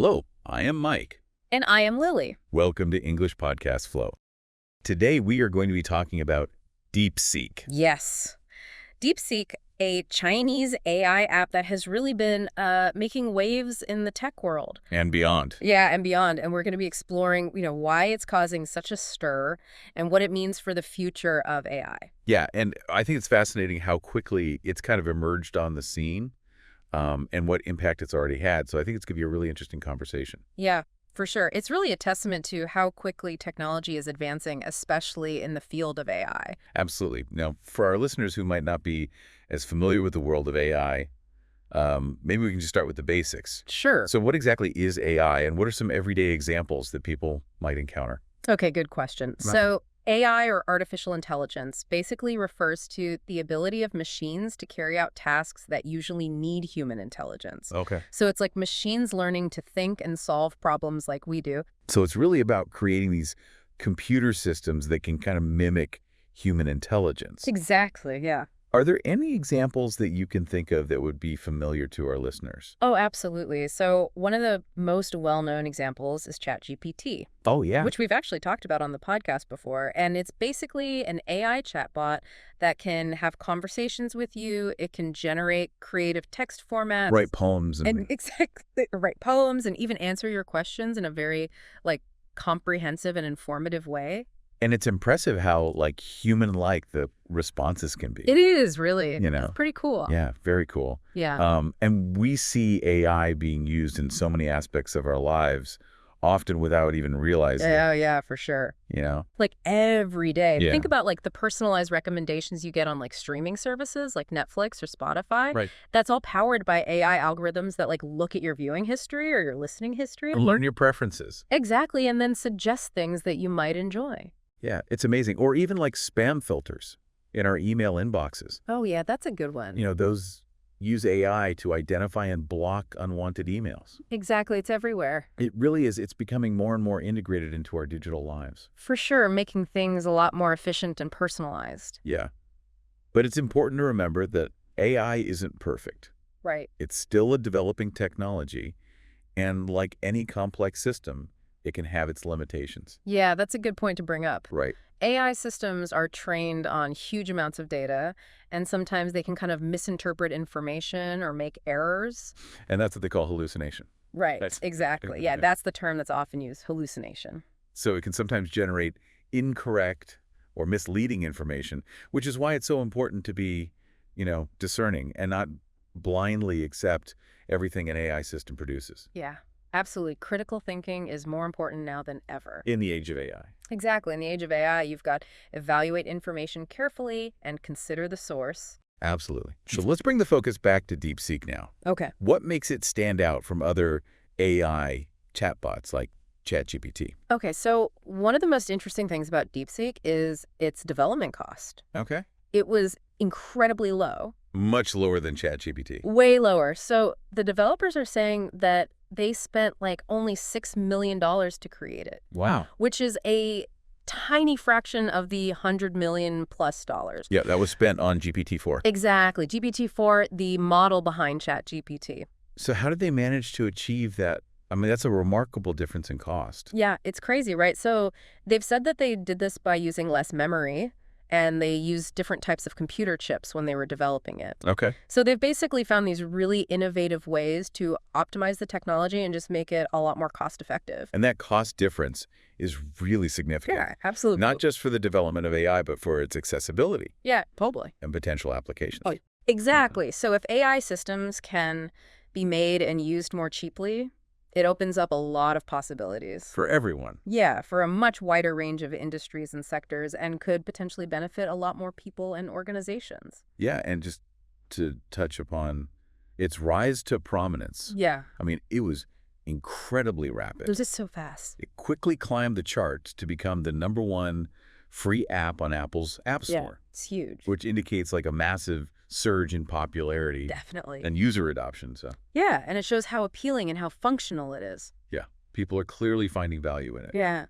Hello, I am Mike. And I am Lily. Welcome to English Podcast Flow. Today we are going to be talking about DeepSeek. Yes. DeepSeek, a Chinese AI app that has really been making waves in the tech world. And beyond. Yeah, and beyond. And we're going to be exploring, why it's causing such a stir and what it means for the future of AI. Yeah, and I think it's fascinating how quickly it's kind of emerged on the scene and what impact it's already had. So I think it's going to be a really interesting conversation. Yeah, for sure. It's really a testament to how quickly technology is advancing, especially in the field of AI. Absolutely. Now, for our listeners who might not be as familiar with the world of AI, maybe we can just start with the basics. Sure. So what exactly is AI, and what are some everyday examples that people might encounter? Okay, good question. So AI, or artificial intelligence, basically refers to the ability of machines to carry out tasks that usually need human intelligence. Okay. So it's like machines learning to think and solve problems like we do. So it's really about creating these computer systems that can kind of mimic human intelligence. Exactly, yeah. Are there any examples that you can think of that would be familiar to our listeners? Oh, absolutely. So one of the most well-known examples is ChatGPT. Oh, yeah. Which we've actually talked about on the podcast before. And it's basically an AI chatbot that can have conversations with you. It can generate creative text formats. Write poems. And exactly, write poems and even answer your questions in a very, comprehensive and informative way. And it's impressive how, human-like the responses can be. It is, really. It's pretty cool. Yeah, very cool. Yeah. And we see AI being used in so many aspects of our lives, often without even realizing Oh, it. yeah, for sure. Every day. Yeah. Think about, the personalized recommendations you get on, streaming services like Netflix or Spotify. Right. That's all powered by AI algorithms that, look at your viewing history or your listening history. Learn your preferences. Exactly, and then suggest things that you might enjoy. Yeah, it's amazing. Or even spam filters in our email inboxes. Oh, yeah, that's a good one. Those use AI to identify and block unwanted emails. Exactly, it's everywhere. It really is. It's becoming more and more integrated into our digital lives. For sure, making things a lot more efficient and personalized. Yeah. But it's important to remember that AI isn't perfect. Right. It's still a developing technology, and like any complex system, it can have its limitations. Yeah, that's a good point to bring up. Right. AI systems are trained on huge amounts of data, and sometimes they can kind of misinterpret information or make errors. And that's what they call hallucination. Right, That's exactly. Yeah, that's the term that's often used, hallucination. So it can sometimes generate incorrect or misleading information, which is why it's so important to be, discerning and not blindly accept everything an AI system produces. Yeah, absolutely. Critical thinking is more important now than ever. In the age of AI. Exactly. In the age of AI, you've got evaluate information carefully and consider the source. Absolutely. So let's bring the focus back to DeepSeek now. Okay. What makes it stand out from other AI chatbots like ChatGPT? Okay, so one of the most interesting things about DeepSeek is its development cost. Okay. It was incredibly low. Much lower than ChatGPT. Way lower. So the developers are saying that they spent only $6 million to create it. Wow. Which is a tiny fraction of the $100 million plus dollars. Yeah, that was spent on GPT-4. Exactly. GPT-4, the model behind ChatGPT. So how did they manage to achieve that? I mean, that's a remarkable difference in cost. Yeah, it's crazy, right? So they've said that they did this by using less memory, and they used different types of computer chips when they were developing it. Okay. So they've basically found these really innovative ways to optimize the technology and just make it a lot more cost effective. And that cost difference is really significant. Yeah, absolutely. Not just for the development of AI, but for its accessibility Yeah, totally. and potential applications. Oh, exactly. So if AI systems can be made and used more cheaply, it opens up a lot of possibilities. For everyone. Yeah, for a much wider range of industries and sectors, and could potentially benefit a lot more people and organizations. Yeah, and just to touch upon its rise to prominence. Yeah. I mean, it was incredibly rapid. It was just so fast. It quickly climbed the charts to become the #1 free app on Apple's App Store. Yeah, it's huge. Which indicates a massive surge in popularity. Definitely. And user adoption. So yeah, and it shows how appealing and how functional it is. yeah, people are clearly finding value in it. Yeah.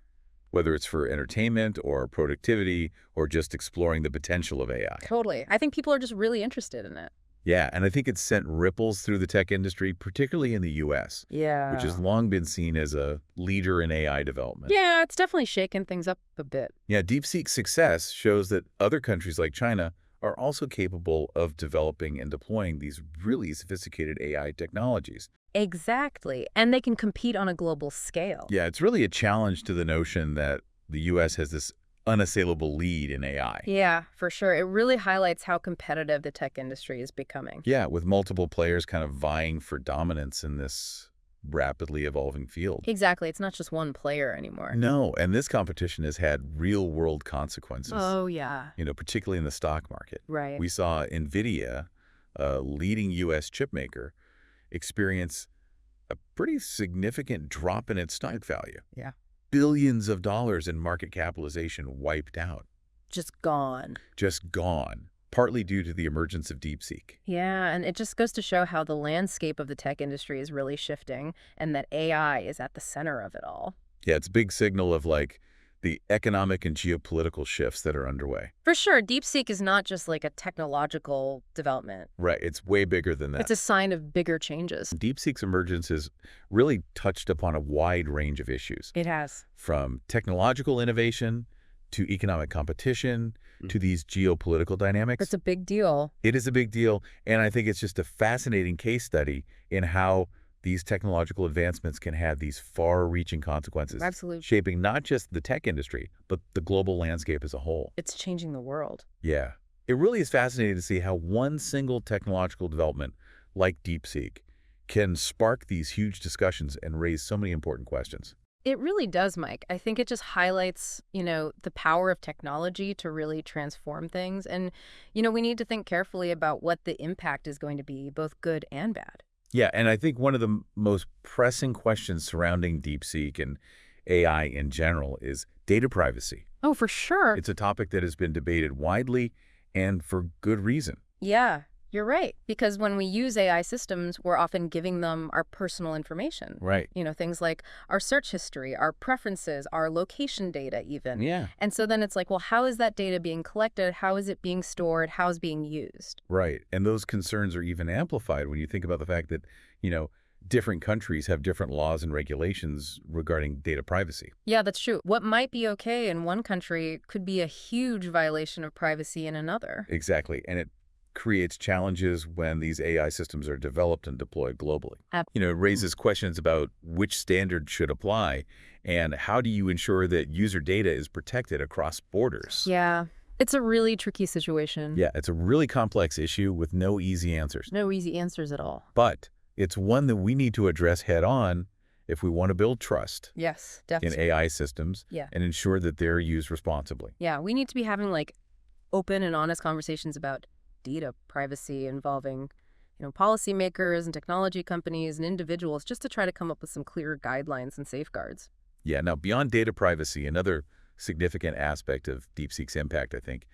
Whether it's for entertainment or productivity or just exploring the potential of AI. Totally. I think people are just really interested in it. Yeah, and I think it's sent ripples through the tech industry, particularly in the U.S., which has Yeah. long been seen as a leader in AI development. Yeah, it's definitely shaken things up a bit. Yeah, DeepSeek's success shows that other countries like China are also capable of developing and deploying these really sophisticated AI technologies. Exactly. And they can compete on a global scale. Yeah, it's really a challenge to the notion that the U.S. has this unassailable lead in AI. Yeah, for sure. It really highlights how competitive the tech industry is becoming. Yeah, with multiple players kind of vying for dominance in this rapidly evolving field. Exactly. It's not just one player anymore. No, and this competition has had real-world consequences, Oh, yeah. particularly in the stock market. Right. We saw NVIDIA, a leading U.S. chip maker, experience a pretty significant drop in its stock value. Yeah. Billions of dollars in market capitalization wiped out, Just gone. just gone, partly due to the emergence of DeepSeek. Yeah, and it just goes to show how the landscape of the tech industry is really shifting and that AI is at the center of it all. Yeah, it's a big signal of like the economic and geopolitical shifts that are underway. For sure, DeepSeek is not just like a technological development. Right, it's way bigger than that. It's a sign of bigger changes. DeepSeek's emergence has really touched upon a wide range of issues, It has. from technological innovation to economic competition to these geopolitical dynamics. It's a big deal. It is a big deal, and I think it's just a fascinating case study in how these technological advancements can have these far-reaching consequences, Absolutely. shaping not just the tech industry, but the global landscape as a whole. It's changing the world. Yeah. It really is fascinating to see how one single technological development, like DeepSeek, can spark these huge discussions and raise so many important questions. It really does, Mike. I think it just highlights, the power of technology to really transform things. And, we need to think carefully about what the impact is going to be, both good and bad. Yeah, and I think one of the most pressing questions surrounding DeepSeek and AI in general is data privacy. Oh, for sure. It's a topic that has been debated widely and for good reason. Yeah, you're right. Because when we use AI systems, we're often giving them our personal information. Right. Things like our search history, our preferences, our location data even. Yeah. And so then it's like, well, how is that data being collected? How is it being stored? How is it being used? Right. And those concerns are even amplified when you think about the fact that, different countries have different laws and regulations regarding data privacy. Yeah, that's true. What might be okay in one country could be a huge violation of privacy in another. Exactly. And it creates challenges when these AI systems are developed and deployed globally. It raises questions about which standard should apply and how do you ensure that user data is protected across borders. Yeah, it's a really tricky situation. Yeah, it's a really complex issue with no easy answers. No easy answers at all. But it's one that we need to address head on if we want to build trust Yes, in definitely. AI systems and ensure that they're used responsibly. Yeah, we need to be having open and honest conversations about data privacy involving, policymakers and technology companies and individuals just to try to come up with some clear guidelines and safeguards. Yeah, now beyond data privacy, another significant aspect of DeepSeek's impact, I think,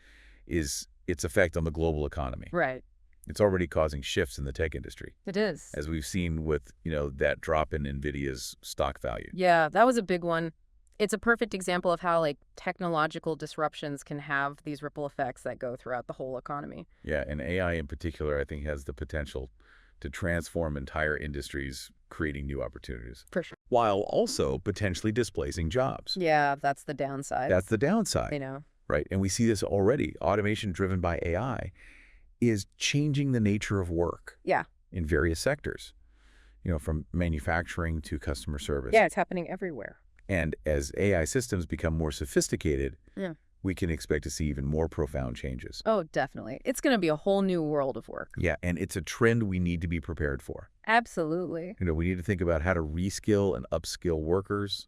is its effect on the global economy. Right. It's already causing shifts in the tech industry, It is. as we've seen with, that drop in NVIDIA's stock value. Yeah, that was a big one. It's a perfect example of how technological disruptions can have these ripple effects that go throughout the whole economy. Yeah, and AI in particular, I think, has the potential to transform entire industries, creating new opportunities, For sure. while also potentially displacing jobs. Yeah, that's the downside. That's the downside, right? And we see this already. Automation driven by AI is changing the nature of work in various sectors, from manufacturing to customer service. Yeah, it's happening everywhere. And as AI systems become more sophisticated, Yeah. we can expect to see even more profound changes. Oh, definitely. It's going to be a whole new world of work. Yeah, and it's a trend we need to be prepared for. Absolutely. We need to think about how to reskill and upskill workers,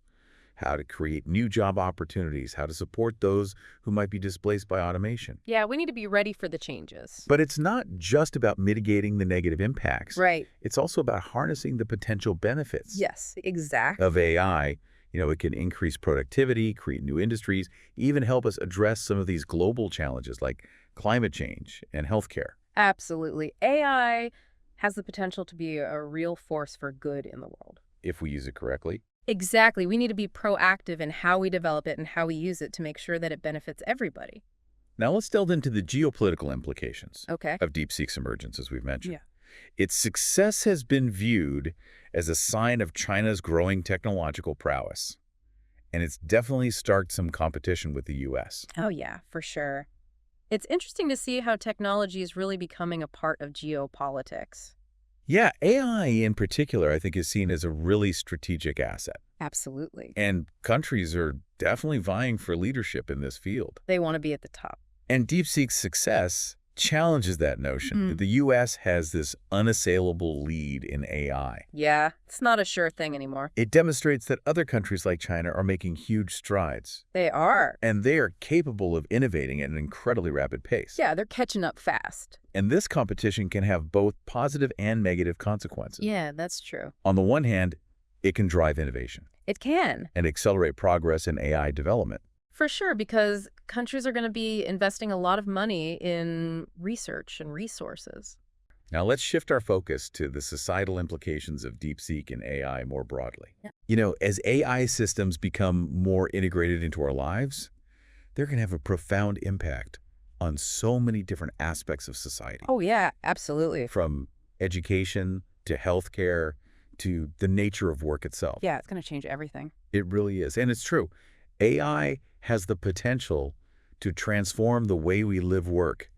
how to create new job opportunities, how to support those who might be displaced by automation. Yeah, we need to be ready for the changes. But it's not just about mitigating the negative impacts. Right. It's also about harnessing the potential benefits Yes, exactly. of AI. It can increase productivity, create new industries, even help us address some of these global challenges like climate change and healthcare. Absolutely. AI has the potential to be a real force for good in the world. If we use it correctly. Exactly. We need to be proactive in how we develop it and how we use it to make sure that it benefits everybody. Now let's delve into the geopolitical implications Okay. of DeepSeek's emergence, as we've mentioned. Yeah. Its success has been viewed as a sign of China's growing technological prowess, and it's definitely started some competition with the U.S. Oh, yeah, for sure. It's interesting to see how technology is really becoming a part of geopolitics. Yeah, AI in particular, I think, is seen as a really strategic asset, Absolutely. and countries are definitely vying for leadership in this field. They want to be at the top. And DeepSeek's success challenges that notion. Mm. The U.S. has this unassailable lead in AI. Yeah, it's not a sure thing anymore. It demonstrates that other countries like China are making huge strides, They are. and they are capable of innovating at an incredibly rapid pace. Yeah, they're catching up fast. And this competition can have both positive and negative consequences. Yeah, that's true. On the one hand, it can drive innovation It can. and accelerate progress in AI development. For sure, because countries are going to be investing a lot of money in research and resources. Now let's shift our focus to the societal implications of DeepSeek and AI more broadly. Yeah. You know, as AI systems become more integrated into our lives, they're going to have a profound impact on so many different aspects of society, Oh, yeah, absolutely. from education to healthcare to the nature of work itself. Yeah, it's going to change everything. It really is. And it's true. AI has the potential to transform the way we live, work,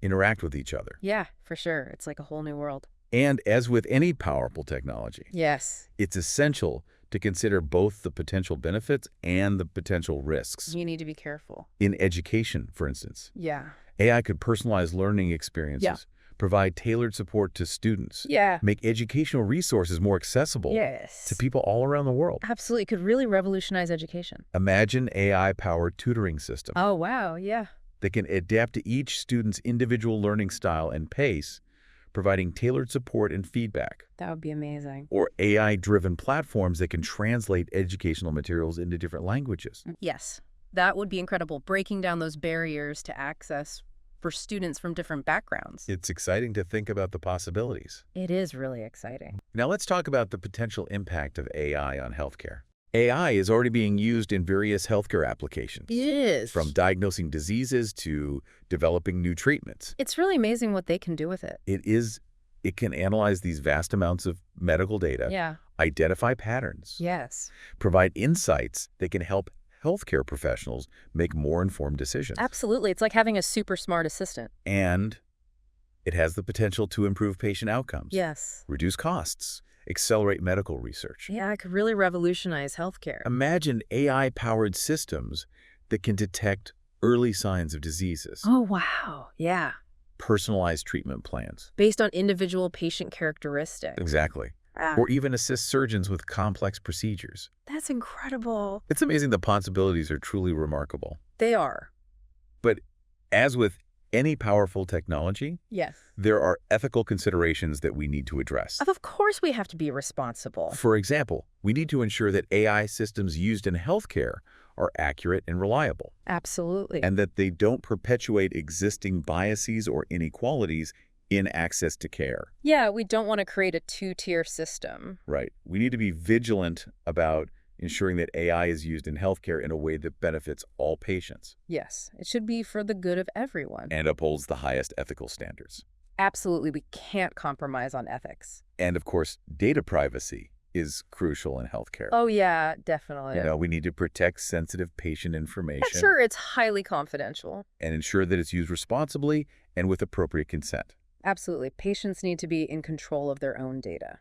interact with each other. Yeah, for sure. It's like a whole new world. And as with any powerful technology, Yes. it's essential to consider both the potential benefits and the potential risks. You need to be careful. In education, for instance, Yeah. AI could personalize learning experiences, provide tailored support to students, Yeah. make educational resources more accessible Yes. to people all around the world. Absolutely. It could really revolutionize education. Imagine AI-powered tutoring systems Oh, wow. Yeah. that can adapt to each student's individual learning style and pace, providing tailored support and feedback. That would be amazing. Or AI-driven platforms that can translate educational materials into different languages. Yes. That would be incredible. Breaking down those barriers to access for students from different backgrounds. It's exciting to think about the possibilities. It is really exciting. Now let's talk about the potential impact of AI on healthcare. AI is already being used in various healthcare applications, It is. from diagnosing diseases to developing new treatments. It's really amazing what they can do with it. It can analyze these vast amounts of medical data, Yeah. identify patterns, Yes. provide insights that can help healthcare professionals make more informed decisions. Absolutely. It's like having a super smart assistant. And it has the potential to improve patient outcomes, Yes. reduce costs, accelerate medical research. Yeah, it could really revolutionize healthcare. Imagine AI-powered systems that can detect early signs of diseases, Oh, wow. Yeah. personalized treatment plans. Based on individual patient characteristics. Exactly. Ah, Or even assist surgeons with complex procedures. that's incredible. It's amazing. The possibilities are truly remarkable. They are. But as with any powerful technology, Yes. there are ethical considerations that we need to address. Of course we have to be responsible. For example, we need to ensure that AI systems used in healthcare are accurate and reliable, Absolutely. and that they don't perpetuate existing biases or inequalities in access to care. Yeah, we don't want to create a two-tier system. Right. We need to be vigilant about ensuring that AI is used in healthcare in a way that benefits all patients Yes, it should be for the good of everyone. and upholds the highest ethical standards. Absolutely, we can't compromise on ethics. And of course, data privacy is crucial in healthcare. Oh, yeah, definitely. You know, we need to protect sensitive patient Yeah, information sure, it's highly confidential. and ensure that it's used responsibly and with appropriate consent. Absolutely. Patients need to be in control of their own data.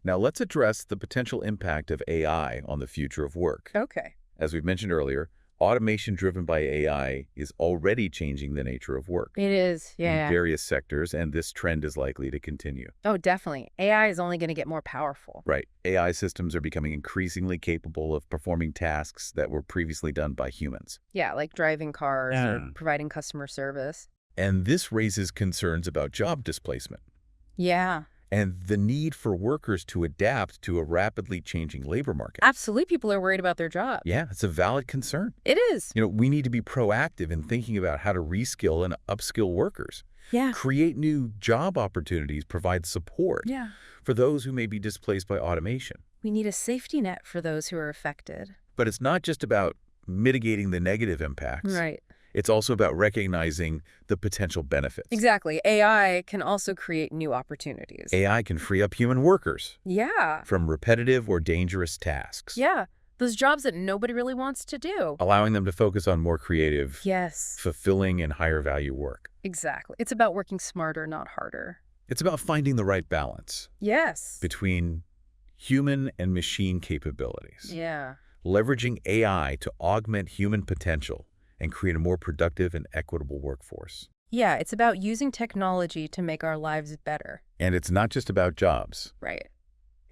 Now, let's address the potential impact of AI on the future of work. Okay. As we've mentioned earlier, automation driven by AI is already changing the nature of work It is, in yeah. various sectors, and this trend is likely to continue. Oh, definitely. AI is only going to get more powerful. Right. AI systems are becoming increasingly capable of performing tasks that were previously done by humans. Yeah, like driving cars or Yeah. providing customer service. And this raises concerns about job displacement Yeah. and the need for workers to adapt to a rapidly changing labor market. Absolutely, people are worried about their job. Yeah, it's a valid concern. It is. You know, we need to be proactive in thinking about how to reskill and upskill workers, Yeah. create new job opportunities, provide support Yeah. for those who may be displaced by automation. We need a safety net for those who are affected. But it's not just about mitigating the negative impacts. Right. It's also about recognizing the potential benefits. Exactly. AI can also create new opportunities. AI can free up human workers Yeah. from repetitive or dangerous tasks, Yeah. Those jobs that nobody really wants to do. allowing them to focus on more creative, Yes. fulfilling, and higher value work. Exactly. It's about working smarter, not harder. It's about finding the right balance Yes. between human and machine capabilities, Yeah. leveraging AI to augment human potential and create a more productive and equitable workforce. Yeah, it's about using technology to make our lives better. And it's not just about jobs. Right.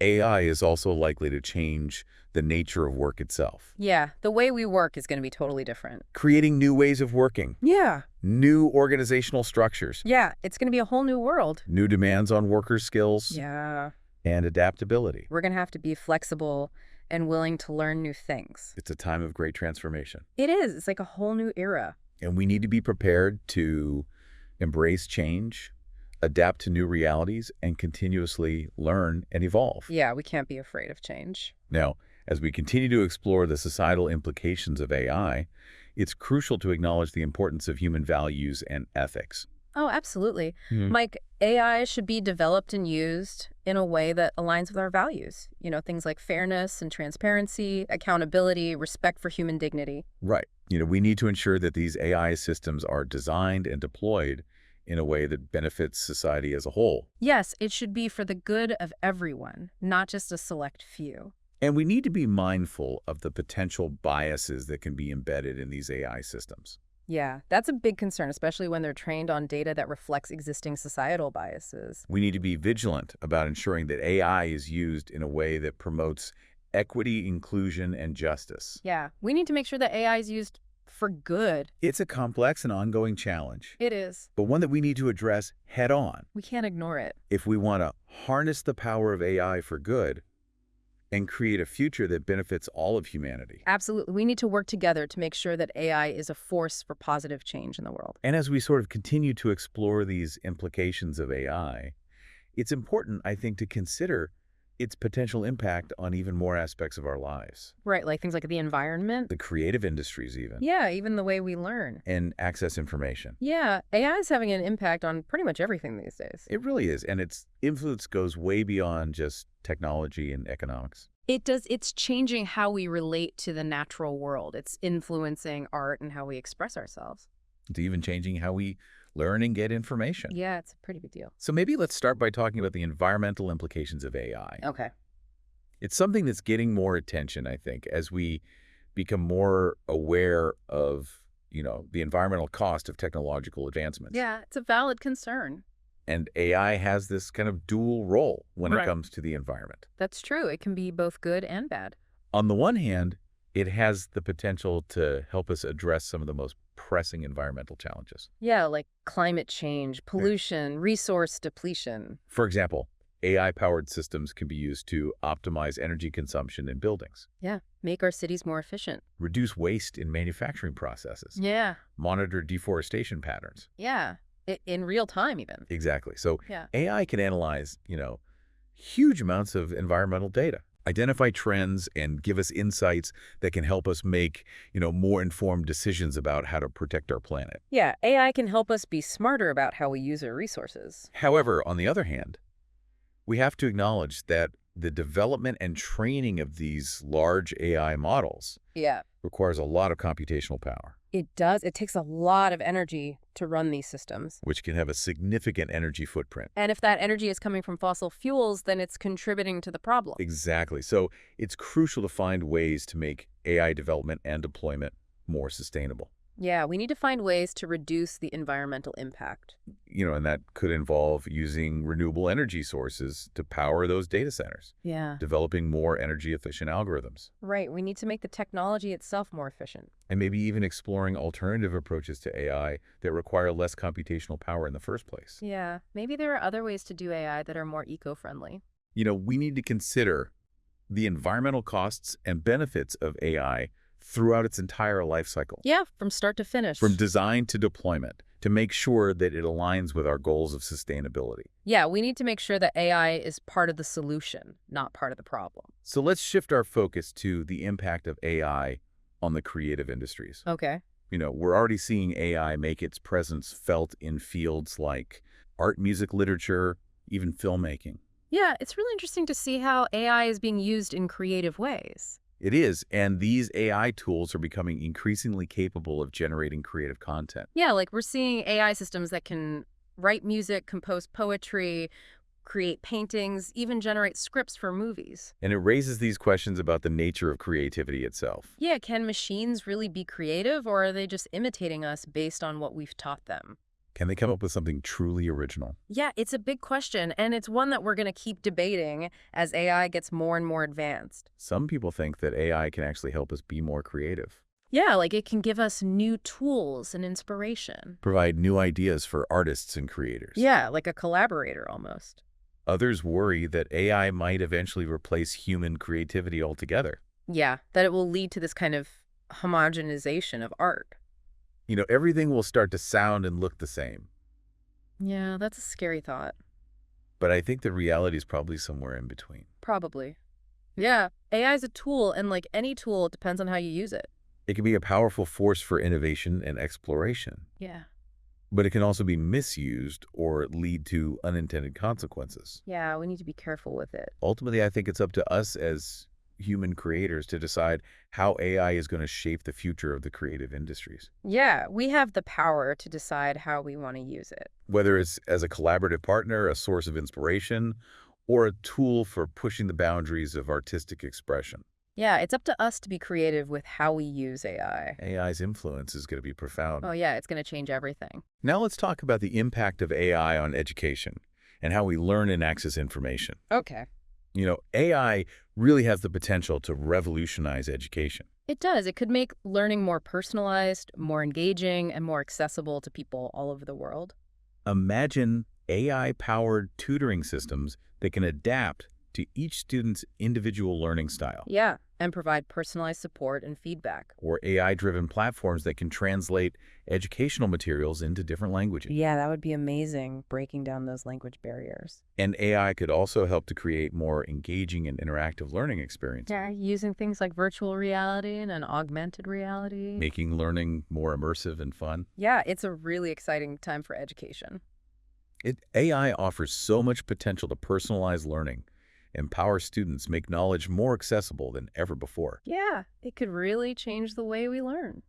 AI is also likely to change the nature of work itself, Yeah, the way we work is going to be totally different. creating new ways of working, Yeah. new organizational structures, Yeah, it's going to be a whole new world. new demands on workers' skills Yeah. and adaptability. We're going to have to be flexible and willing to learn new things. It's a time of great transformation. It is. It's like a whole new era. And we need to be prepared to embrace change, adapt to new realities, and continuously learn and evolve. Yeah, we can't be afraid of change. Now, as we continue to explore the societal implications of AI, it's crucial to acknowledge the importance of human values and ethics. Oh, absolutely. Mhm. Mike, AI should be developed and used in a way that aligns with our values. Things like fairness and transparency, accountability, respect for human dignity. Right. We need to ensure that these AI systems are designed and deployed in a way that benefits society as a whole. Yes, it should be for the good of everyone, not just a select few. And we need to be mindful of the potential biases that can be embedded in these AI systems. Yeah, that's a big concern, especially when they're trained on data that reflects existing societal biases. We need to be vigilant about ensuring that AI is used in a way that promotes equity, inclusion, and justice. Yeah, we need to make sure that AI is used for good. It's a complex and ongoing challenge, It is. but one that we need to address head on We can't ignore it. if we want to harness the power of AI for good and create a future that benefits all of humanity. Absolutely. We need to work together to make sure that AI is a force for positive change in the world. And as we sort of continue to explore these implications of AI, it's important, I think, to consider its potential impact on even more aspects of our lives. Right, like things like the environment. The creative industries even, Yeah, even the way we learn. and access information. Yeah, AI is having an impact on pretty much everything these days. It really is, and its influence goes way beyond just technology and economics. It's changing how we relate to the natural world. It's influencing art and how we express ourselves. It's even changing how we learn and get information. Yeah, it's a pretty big deal. So maybe let's start by talking about the environmental implications of AI. Okay. It's something that's getting more attention, I think, as we become more aware of, the environmental cost of technological advancements. Yeah, it's a valid concern. And AI has this kind of dual role when it Right. comes to the environment. That's true. It can be both good and bad. On the one hand, it has the potential to help us address some of the most pressing environmental challenges. Yeah, like climate change, pollution, resource depletion. For example, AI-powered systems can be used to optimize energy consumption in buildings, Yeah, make our cities more efficient. reduce waste in manufacturing processes, Yeah, monitor deforestation patterns. yeah. In real time even. Exactly. So Yeah. AI can analyze, huge amounts of environmental data, identify trends, and give us insights that can help us make, more informed decisions about how to protect our planet. Yeah, AI can help us be smarter about how we use our resources. However, on the other hand, we have to acknowledge that the development and training of these large AI models Yeah. requires a lot of computational power, It does. It takes a lot of energy to run these systems. which can have a significant energy footprint. And if that energy is coming from fossil fuels, then it's contributing to the problem. Exactly. So it's crucial to find ways to make AI development and deployment more sustainable. Yeah, we need to find ways to reduce the environmental impact. And that could involve using renewable energy sources to power those data centers, Yeah. developing more energy-efficient algorithms, Right. We need to make the technology itself more efficient. and maybe even exploring alternative approaches to AI that require less computational power in the first place. Yeah. Maybe there are other ways to do AI that are more eco-friendly. We need to consider the environmental costs and benefits of AI throughout its entire life cycle, Yeah, from start to finish. from design to deployment, to make sure that it aligns with our goals of sustainability. Yeah, we need to make sure that AI is part of the solution, not part of the problem. So let's shift our focus to the impact of AI on the creative industries. Okay. We're already seeing AI make its presence felt in fields like art, music, literature, even filmmaking. Yeah, it's really interesting to see how AI is being used in creative ways. It is, and these AI tools are becoming increasingly capable of generating creative content. Yeah, like we're seeing AI systems that can write music, compose poetry, create paintings, even generate scripts for movies. And it raises these questions about the nature of creativity itself. Yeah, can machines really be creative, or are they just imitating us based on what we've taught them? Can they come up with something truly original? Yeah, it's a big question, and it's one that we're going to keep debating as AI gets more and more advanced. Some people think that AI can actually help us be more creative, Yeah, like it can give us new tools and inspiration. provide new ideas for artists and creators. Yeah, like a collaborator almost. Others worry that AI might eventually replace human creativity altogether. Yeah, that it will lead to this kind of homogenization of art. Everything will start to sound and look the same. Yeah, that's a scary thought. But I think the reality is probably somewhere in between. Probably. Yeah, AI is a tool, and like any tool, it depends on how you use it. It can be a powerful force for innovation and exploration, Yeah. but it can also be misused or lead to unintended consequences. Yeah, we need to be careful with it. Ultimately, I think it's up to us as human creators to decide how AI is going to shape the future of the creative industries. Yeah, we have the power to decide how we want to use it. Whether it's as a collaborative partner, a source of inspiration, or a tool for pushing the boundaries of artistic expression. Yeah, it's up to us to be creative with how we use AI. AI's influence is going to be profound. Oh, yeah, it's going to change everything. Now let's talk about the impact of AI on education and how we learn and access information. Okay. AI really has the potential to revolutionize education. It does. It could make learning more personalized, more engaging, and more accessible to people all over the world. Imagine AI-powered tutoring systems that can adapt to each student's individual learning style, Yeah, and provide personalized support and feedback. or AI-driven platforms that can translate educational materials into different languages. Yeah, that would be amazing, breaking down those language barriers. And AI could also help to create more engaging and interactive learning experiences, Yeah, using things like virtual reality and an augmented reality. making learning more immersive and fun. Yeah, it's a really exciting time for education. AI offers so much potential to personalize learning, empower students, make knowledge more accessible than ever before. Yeah, it could really change the way we learn.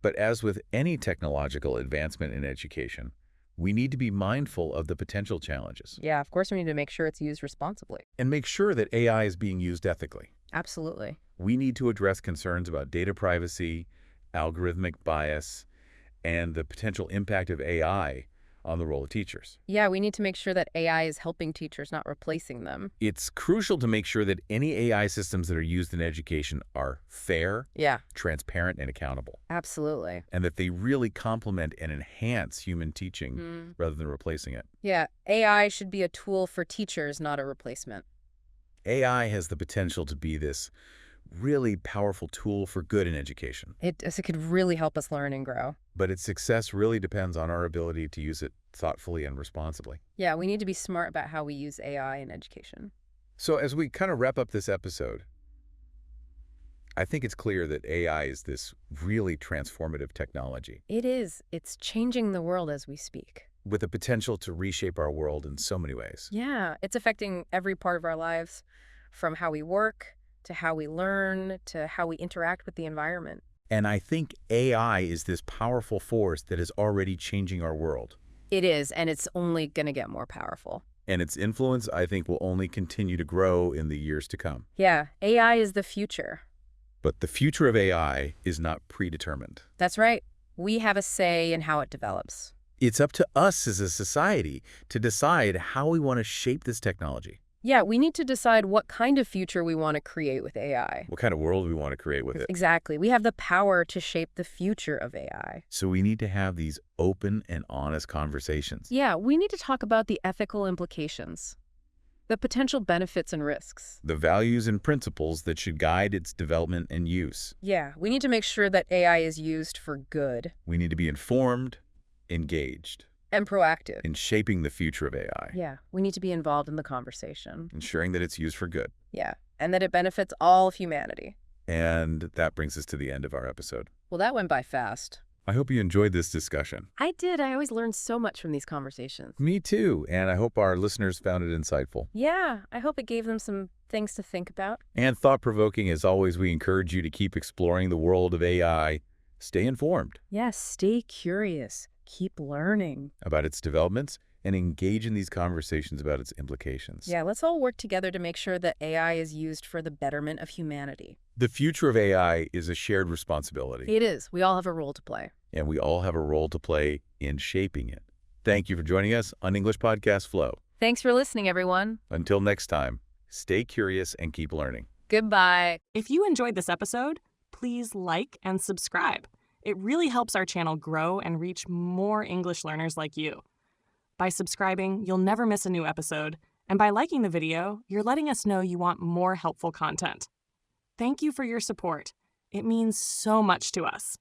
But as with any technological advancement in education, we need to be mindful of the potential challenges Yeah, of course we need to make sure it's used responsibly. and make sure that AI is being used ethically. Absolutely. We need to address concerns about data privacy, algorithmic bias, and the potential impact of AI on the role of teachers. Yeah, we need to make sure that AI is helping teachers, not replacing them. It's crucial to make sure that any AI systems that are used in education are fair, Yeah, transparent, and accountable, absolutely. and that they really complement and enhance human teaching rather than replacing it. Yeah, AI should be a tool for teachers, not a replacement. AI has the potential to be this really powerful tool for good in education, It could really help us learn and grow. but its success really depends on our ability to use it thoughtfully and responsibly. Yeah, we need to be smart about how we use AI in education. So as we kind of wrap up this episode, I think it's clear that AI is this really transformative technology It is. It's changing the world as we speak. with the potential to reshape our world in so many ways. Yeah, it's affecting every part of our lives, from how we work to how we learn to how we interact with the environment. And I think AI is this powerful force that is already changing our world. It is, and it's only going to get more powerful. And its influence, I think, will only continue to grow in the years to come. Yeah, AI is the future. But the future of AI is not predetermined. That's right. We have a say in how it develops. It's up to us as a society to decide how we want to shape this technology, Yeah, we need to decide what kind of future we want to create with AI. what kind of world we want to create with it. Exactly. We have the power to shape the future of AI. So we need to have these open and honest conversations. Yeah, we need to talk about the ethical implications, the potential benefits and risks. The values and principles that should guide its development and use. Yeah, we need to make sure that AI is used for good We need to be informed, engaged and proactive. in shaping the future of AI, Yeah, we need to be involved in the conversation. ensuring that it's used for good. Yeah, and that it benefits all of humanity. And that brings us to the end of our episode. Well, that went by fast. I hope you enjoyed this discussion. I did. I always learn so much from these conversations. Me too, and I hope our listeners found it insightful. Yeah, I hope it gave them some things to think about. And thought-provoking. As always, we encourage you to keep exploring the world of AI. Stay informed Yes, stay curious. Keep learning. about its developments and engage in these conversations about its implications. Yeah, let's all work together to make sure that AI is used for the betterment of humanity. The future of AI is a shared responsibility, It is. We all have a role to play. and we all have a role to play in shaping it. Thank you for joining us on English Podcast Flow. Thanks for listening, everyone. Until next time, stay curious and keep learning. Goodbye. If you enjoyed this episode, please like and subscribe. It really helps our channel grow and reach more English learners like you. By subscribing, you'll never miss a new episode, and by liking the video, you're letting us know you want more helpful content. Thank you for your support. It means so much to us.